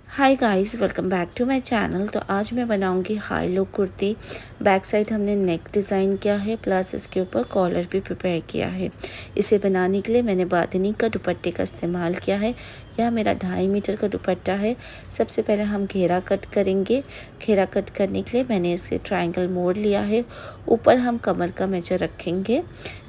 Hi guys, welcome back to my channel. तो आज मैं बनाऊंगी high look kurti. Back side हमने नेक डिज़ाइन किया है, प्लस इसके ऊपर कॉलर भी प्रिपेयर किया है। इसे बनाने के लिए मैंने बांधनी का दुपट्टे का इस्तेमाल किया है। यह मेरा 2.5 मीटर का दुपट्टा है। सबसे पहले हम घेरा कट करेंगे। घेरा कट करने के लिए मैंने इसे ट्रायंगल मोड़ लिया है। ऊपर हम कमर का मेजर रखेंगे।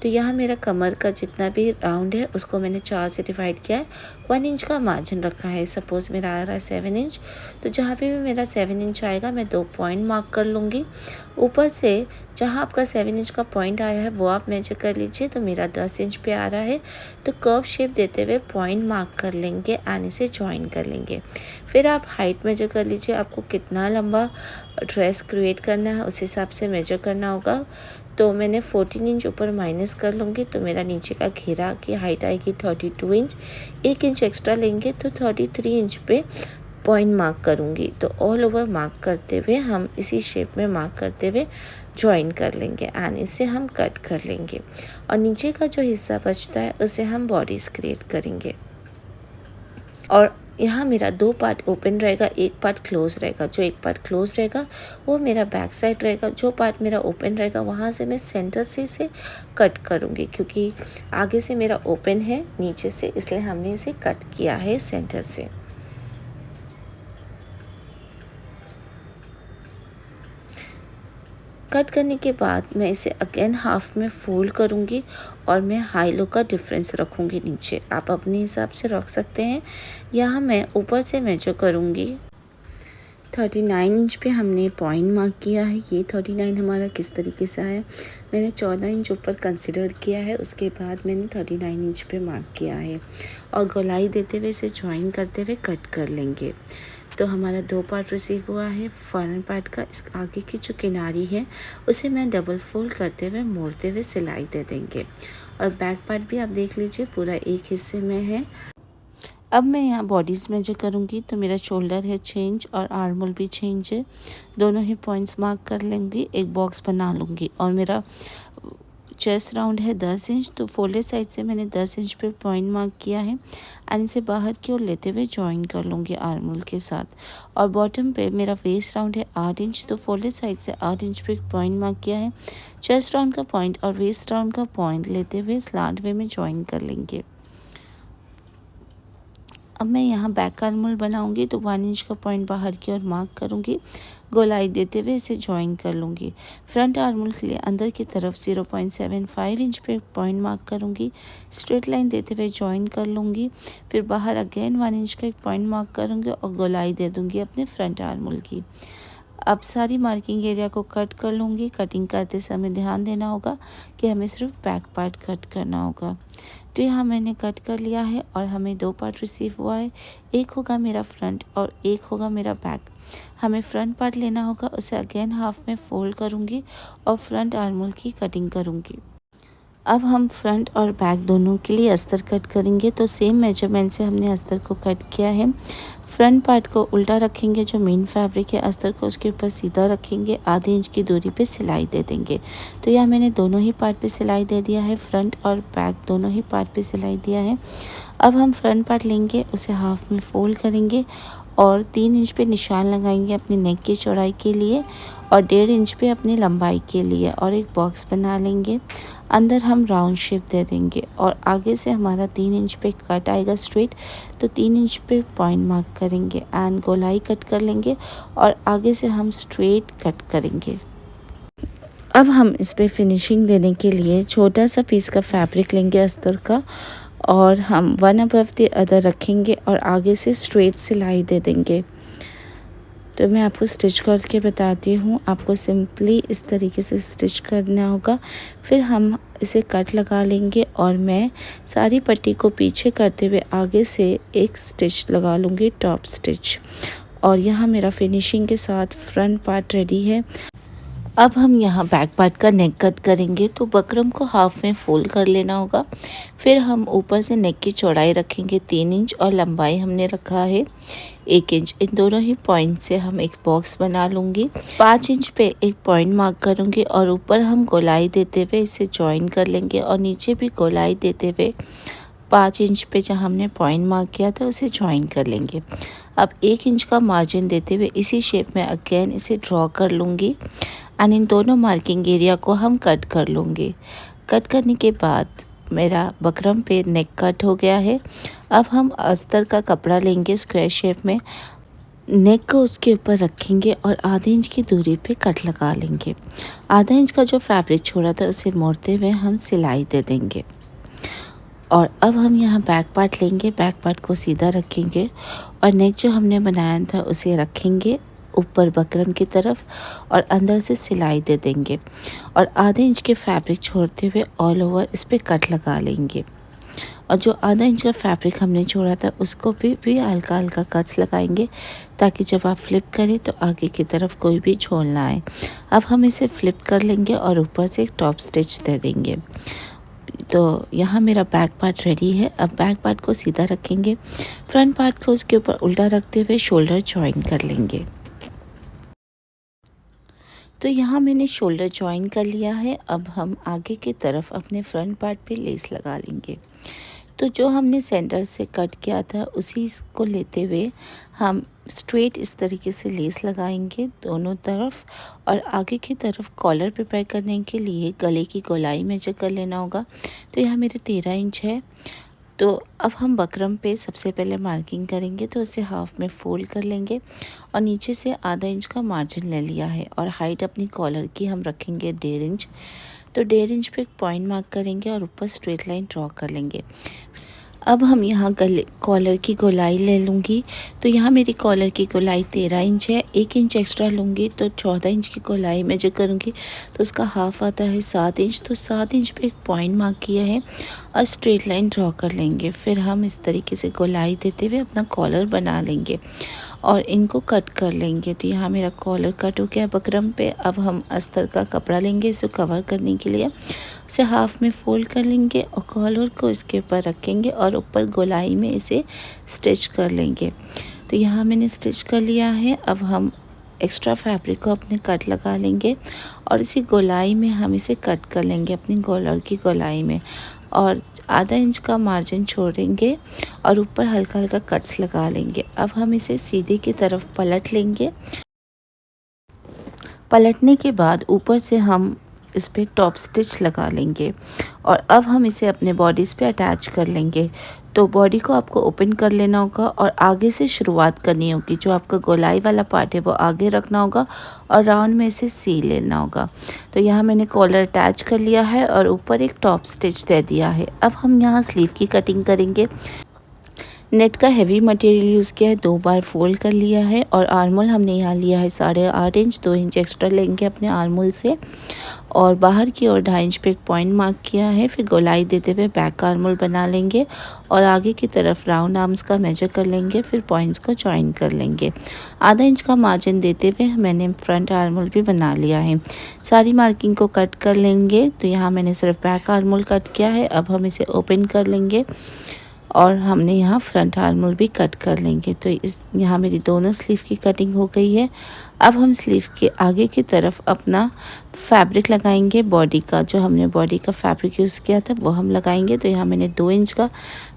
तो यहाँ मेरा कमर का जितना भी राउंड है उसको मैंने 4 से डिवाइड किया है। 1 इंच का मार्जिन रखा है। सपोज़ मेरा आ रहा है 7 इंच, तो जहाँ पे भी मेरा 7 इंच आएगा मैं 2 पॉइंट मार्क कर लूँगी। ऊपर से जहाँ आपका 7 इंच का पॉइंट आया है वो आप मेजर कर लीजिए। तो मेरा 10 इंच पे आ रहा है, तो कर्व शेप देते हुए पॉइंट मार्क कर लेंगे एंड इसे जॉइन कर लेंगे। फिर आप हाइट मेजर कर लीजिए, आपको कितना लंबा ड्रेस क्रिएट करना है उस हिसाब से मेजर करना होगा। तो मैंने 14 इंच ऊपर माइनस कर लूँगी, तो मेरा नीचे का घेरा की हाइट आएगी 32 इंच। 1 इंच एक्स्ट्रा लेंगे तो 33 इंच पे पॉइंट मार्क करूँगी। तो ऑल ओवर मार्क करते हुए हम इसी शेप में मार्क करते हुए जॉइन कर लेंगे एंड इसे हम कट कर लेंगे। और नीचे का जो हिस्सा बचता है उसे हम बॉडीज़ क्रिएट करेंगे। और यहाँ मेरा 2 पार्ट ओपन रहेगा, एक पार्ट क्लोज रहेगा। जो एक पार्ट क्लोज रहेगा वो मेरा बैक साइड रहेगा। जो पार्ट मेरा ओपन रहेगा वहाँ से मैं सेंटर से इसे कट करूँगी, क्योंकि आगे से मेरा ओपन है नीचे से, इसलिए हमने इसे कट किया है सेंटर से। कट करने के बाद मैं इसे अगेन हाफ में फोल्ड करूँगी और मैं हाई लो का डिफरेंस रखूँगी नीचे। आप अपने हिसाब से रख सकते हैं। यहाँ मैं ऊपर से मेजर करूँगी। 39 इंच पे हमने पॉइंट मार्क किया है। ये 39 हमारा किस तरीके से आया, मैंने 14 इंच ऊपर कंसिडर किया है, उसके बाद मैंने 39 इंच पे मार्क किया है। और गोलाई देते हुए इसे जॉइन करते हुए कट कर लेंगे। तो हमारा 2 पार्ट रिसीव हुआ है। फ्रंट पार्ट का इस आगे की जो किनारी है उसे मैं डबल फोल्ड करते हुए मोड़ते हुए सिलाई दे देंगे। और बैक पार्ट भी आप देख लीजिए पूरा एक हिस्से में है। अब मैं यहाँ बॉडीज़ मेजर करूँगी, तो मेरा शोल्डर है 6 इंच और आर्म होल भी 6 इंच है। दोनों ही पॉइंट्स मार्क कर लेंगी, एक बॉक्स बना लूँगी। और मेरा चेस्ट राउंड है 10 इंच, तो फोल्डेड साइड से मैंने 10 इंच पे पॉइंट मार्क किया है एंड इसे बाहर की ओर लेते हुए जॉइन कर लूँगी आर्म होल के साथ। और बॉटम पे मेरा वेस्ट राउंड है 8 इंच, तो फोल्डेड साइड से 8 इंच पे पॉइंट मार्क किया है। चेस्ट राउंड का पॉइंट और वेस्ट राउंड का पॉइंट लेते हुए स्लांट वे में जॉइन कर लेंगे। अब मैं यहाँ बैक आर्म होल बनाऊंगी, तो 1 इंच का पॉइंट बाहर की ओर मार्क करूँगी, गोलाई देते हुए इसे जॉइन कर लूँगी। फ्रंट आर्म होल के लिए अंदर की तरफ 0.75 इंच पे पॉइंट मार्क करूँगी, स्ट्रेट लाइन देते हुए जॉइन कर लूँगी। फिर बाहर अगेन 1 इंच का एक पॉइंट मार्क करूँगी और गोलाई दे दूँगी अपने फ्रंट आर्म होल की। अब सारी मार्किंग एरिया को कट कर लूँगी। कटिंग करते समय ध्यान देना होगा कि हमें सिर्फ बैक पार्ट कट करना होगा। तो यहाँ मैंने कट कर लिया है और हमें 2 पार्ट रिसीव हुआ है। एक होगा मेरा फ्रंट और एक होगा मेरा बैक। हमें फ्रंट पार्ट लेना होगा, उसे अगेन हाफ में फोल्ड करूँगी और फ्रंट आर्म होल की कटिंग करूँगी। अब हम फ्रंट और बैक दोनों के लिए अस्तर कट करेंगे। तो सेम मेजरमेंट से हमने अस्तर को कट किया है। फ्रंट पार्ट को उल्टा रखेंगे, जो मेन फैब्रिक है अस्तर को उसके ऊपर सीधा रखेंगे, आधे इंच की दूरी पे सिलाई दे देंगे। तो यहाँ मैंने दोनों ही पार्ट पे सिलाई दे दिया है, फ्रंट और बैक दोनों ही पार्ट पे सिलाई दिया है। अब हम फ्रंट पार्ट लेंगे, उसे हाफ में फोल्ड करेंगे और 3 इंच पे निशान लगाएंगे अपनी नेक की चौड़ाई के लिए और 1.5 इंच पे अपनी लंबाई के लिए, और एक बॉक्स बना लेंगे। अंदर हम राउंड शेप दे देंगे और आगे से हमारा 3 इंच पे कट आएगा स्ट्रेट, तो 3 इंच पे पॉइंट मार्क करेंगे एंड गोलाई कट कर लेंगे और आगे से हम स्ट्रेट कट करेंगे। अब हम इस पे फिनिशिंग देने के लिए छोटा सा पीस का फैब्रिक लेंगे अस्तर का और हम वन अबव द अदर रखेंगे और आगे से स्ट्रेट सिलाई दे देंगे। तो मैं आपको स्टिच करके बताती हूँ। आपको सिंपली इस तरीके से स्टिच करना होगा। फिर हम इसे कट लगा लेंगे और मैं सारी पट्टी को पीछे करते हुए आगे से एक स्टिच लगा लूँगी, टॉप स्टिच। और यहाँ मेरा फिनिशिंग के साथ फ्रंट पार्ट रेडी है। अब हम यहाँ बैक पार्ट का नेक कट करेंगे। तो बकरम को हाफ में फोल्ड कर लेना होगा। फिर हम ऊपर से नेक की चौड़ाई रखेंगे 3 इंच और लंबाई हमने रखा है 1 इंच। इन दोनों ही पॉइंट से हम एक बॉक्स बना लूँगी। 5 इंच पे एक पॉइंट मार्क करूँगी और ऊपर हम गोलाई देते हुए इसे जॉइन कर लेंगे और नीचे भी गोलाई देते हुए 5 इंच पे जहाँ हमने पॉइंट मार्क किया था उसे ज्वाइन कर लेंगे। अब 1 इंच का मार्जिन देते हुए इसी शेप में अगेन इसे ड्रॉ कर लूँगी एंड इन दोनों मार्किंग एरिया को हम कट कर लूँगी। कट करने के बाद मेरा बकरम पे नेक कट हो गया है। अब हम अस्तर का कपड़ा लेंगे स्क्वायर शेप में, नेक को उसके ऊपर रखेंगे और आधे इंच की दूरी पे कट लगा लेंगे। आधा इंच का जो फैब्रिक छोड़ा था उसे मोड़ते हुए हम सिलाई दे देंगे। और अब हम यहाँ बैक पार्ट लेंगे, बैक पार्ट को सीधा रखेंगे और नेक जो हमने बनाया था उसे रखेंगे ऊपर बकरम की तरफ और अंदर से सिलाई दे देंगे और आधे इंच के फैब्रिक छोड़ते हुए ऑल ओवर इस पर कट लगा लेंगे। और जो आधा इंच का फैब्रिक हमने छोड़ा था उसको भी हल्का हल्का कट्स लगाएंगे ताकि जब आप फ्लिप करें तो आगे की तरफ कोई भी झोल ना आए। अब हम इसे फ्लिप कर लेंगे और ऊपर से एक टॉप स्टिच दे देंगे। तो यहाँ मेरा बैक पार्ट रेडी है। अब बैक पार्ट को सीधा रखेंगे, फ्रंट पार्ट को उसके ऊपर उल्टा रखते हुए शोल्डर जॉइन कर लेंगे। तो यहाँ मैंने शोल्डर जॉइन कर लिया है। अब हम आगे की तरफ अपने फ्रंट पार्ट पे लेस लगा लेंगे। तो जो हमने सेंटर से कट किया था उसी को लेते हुए हम स्ट्रेट इस तरीके से लेस लगाएंगे दोनों तरफ और आगे की तरफ कॉलर प्रिपेयर करने के लिए गले की गोलाई मेजर कर लेना होगा। तो यहाँ मेरे 13 इंच है। तो अब हम बकरम पे सबसे पहले मार्किंग करेंगे, तो उसे हाफ में फ़ोल्ड कर लेंगे और नीचे से आधा इंच का मार्जिन ले लिया है और हाइट अपनी कॉलर की हम रखेंगे 1.5 इंच। तो 1.5 इंच पे एक पॉइंट मार्क करेंगे और ऊपर स्ट्रेट लाइन ड्रॉ कर लेंगे। अब हम यहाँ गले कॉलर की गोलाई ले लूँगी। तो यहाँ मेरी कॉलर की गोलाई 13 इंच है, 1 इंच एक्स्ट्रा लूँगी तो 14 इंच की गोलाई मेजर करूँगी तो उसका हाफ आता है 7 इंच। तो 7 इंच पे एक पॉइंट मार्क किया है और स्ट्रेट लाइन ड्रॉ कर लेंगे। फिर हम इस तरीके से गोलाई देते हुए अपना कॉलर बना लेंगे और इनको कट कर लेंगे। तो यहाँ मेरा कॉलर कट हो गया बकरम पे। अब हम अस्तर का कपड़ा लेंगे इसे कवर करने के लिए, उसे हाफ में फ़ोल्ड कर लेंगे और कॉलर को इसके ऊपर रखेंगे और ऊपर गोलाई में इसे स्टिच कर लेंगे। तो यहाँ मैंने स्टिच कर लिया है। अब हम एक्स्ट्रा फैब्रिक को अपने कट लगा लेंगे और इसी गोलाई में हम इसे कट कर लेंगे अपनी कॉलर की गोलाई में और आधा इंच का मार्जिन छोड़ेंगे और ऊपर हल्का हल्का कट्स लगा लेंगे। अब हम इसे सीधे की तरफ पलट लेंगे। पलटने के बाद ऊपर से हम इस पे टॉप स्टिच लगा लेंगे और अब हम इसे अपने बॉडीज़ पे अटैच कर लेंगे। तो बॉडी को आपको ओपन कर लेना होगा और आगे से शुरुआत करनी होगी। जो आपका गोलाई वाला पार्ट है वो आगे रखना होगा और राउंड में इसे सी लेना होगा। तो यहाँ मैंने कॉलर अटैच कर लिया है और ऊपर एक टॉप स्टिच दे दिया है। अब हम यहाँ स्लीव की कटिंग करेंगे। नेट का हैवी मटेरियल यूज़ किया है, 2 बार फोल्ड कर लिया है और आर्मोल हमने यहाँ लिया है 8.5 इंच, 2 इंच एक्स्ट्रा लेंगे अपने आर्मोल से और बाहर की ओर 2.5 इंच पे एक पॉइंट मार्क किया है। फिर गोलाई देते हुए बैक आर्मोल बना लेंगे और आगे की तरफ राउंड आर्म्स का मेजर कर लेंगे। फिर पॉइंट्स को जॉइन कर लेंगे। आधा इंच का मार्जिन देते हुए मैंने फ्रंट आर्मोल भी बना लिया है। सारी मार्किंग को कट कर लेंगे। तो यहाँ मैंने सिर्फ बैक आर्मोल कट किया है। अब हम इसे ओपन कर लेंगे और हमने यहाँ फ्रंट आर्मोल भी कट कर लेंगे। तो इस यहाँ मेरी दोनों स्लीव की कटिंग हो गई है। अब हम स्लीव के आगे की तरफ अपना फैब्रिक लगाएंगे। बॉडी का जो हमने बॉडी का फैब्रिक यूज़ किया था वो हम लगाएंगे। तो यहाँ मैंने 2 इंच का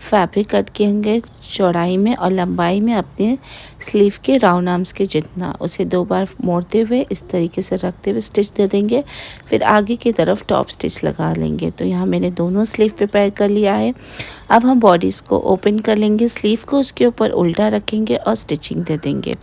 फैब्रिक कट किएंगे चौड़ाई में और लंबाई में अपने स्लीव के राउंड आर्म्स के जितना, उसे 2 बार मोड़ते हुए इस तरीके से रखते हुए स्टिच दे देंगे। फिर आगे की तरफ टॉप स्टिच लगा लेंगे। तो यहाँ मैंने दोनों स्लीव प्रिपेयर कर लिया है। अब हम बॉडीज़ को ओपन कर लेंगे, स्लीव को उसके ऊपर उल्टा रखेंगे और स्टिचिंग दे देंगे।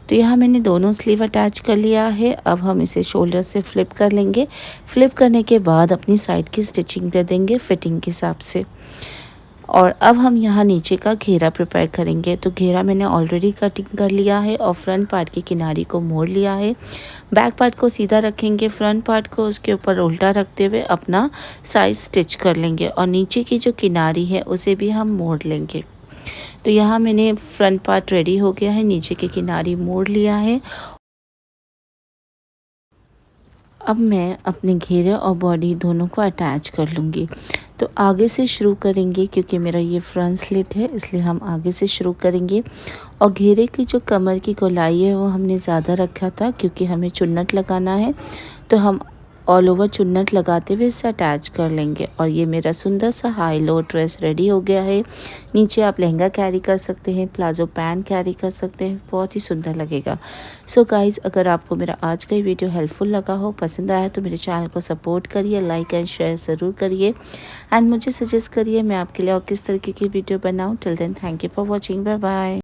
तो यहाँ मैंने दोनों स्लीव अटैच कर लिया है। अब हम इसे शोल्डर से फ्लिप कर लेंगे। फ्लिप करने के बाद अपनी साइड की स्टिचिंग दे देंगे फिटिंग के हिसाब से। और अब हम यहाँ नीचे का घेरा प्रिपेयर करेंगे। तो घेरा मैंने ऑलरेडी कटिंग कर लिया है और फ्रंट पार्ट की किनारी को मोड़ लिया है। बैक पार्ट को सीधा रखेंगे, फ्रंट पार्ट को उसके ऊपर उल्टा रखते हुए अपना साइज स्टिच कर लेंगे और नीचे की जो किनारी है उसे भी हम मोड़ लेंगे। तो यहाँ मैंने फ्रंट पार्ट रेडी हो गया है, नीचे की किनारी मोड़ लिया है। अब मैं अपने घेरे और बॉडी दोनों को अटैच कर लूँगी। तो आगे से शुरू करेंगे क्योंकि मेरा ये फ्रंट स्लिट है, इसलिए हम आगे से शुरू करेंगे। और घेरे की जो कमर की गोलाई है वो हमने ज़्यादा रखा था क्योंकि हमें चुन्नट लगाना है। तो हम ऑल ओवर चुन्नट लगाते हुए इसे अटैच कर लेंगे। और ये मेरा सुंदर सा हाई लो ड्रेस रेडी हो गया है। नीचे आप लहंगा कैरी कर सकते हैं, प्लाजो पैंट कैरी कर सकते हैं, बहुत ही सुंदर लगेगा। सो गाइज़, अगर आपको मेरा आज का ये वीडियो हेल्पफुल लगा हो, पसंद आया तो मेरे चैनल को सपोर्ट करिए, लाइक एंड शेयर ज़रूर करिए एंड मुझे सजेस्ट करिए मैं आपके लिए और किस तरीके की वीडियो बनाऊँ। Till then thank you for watching, bye bye.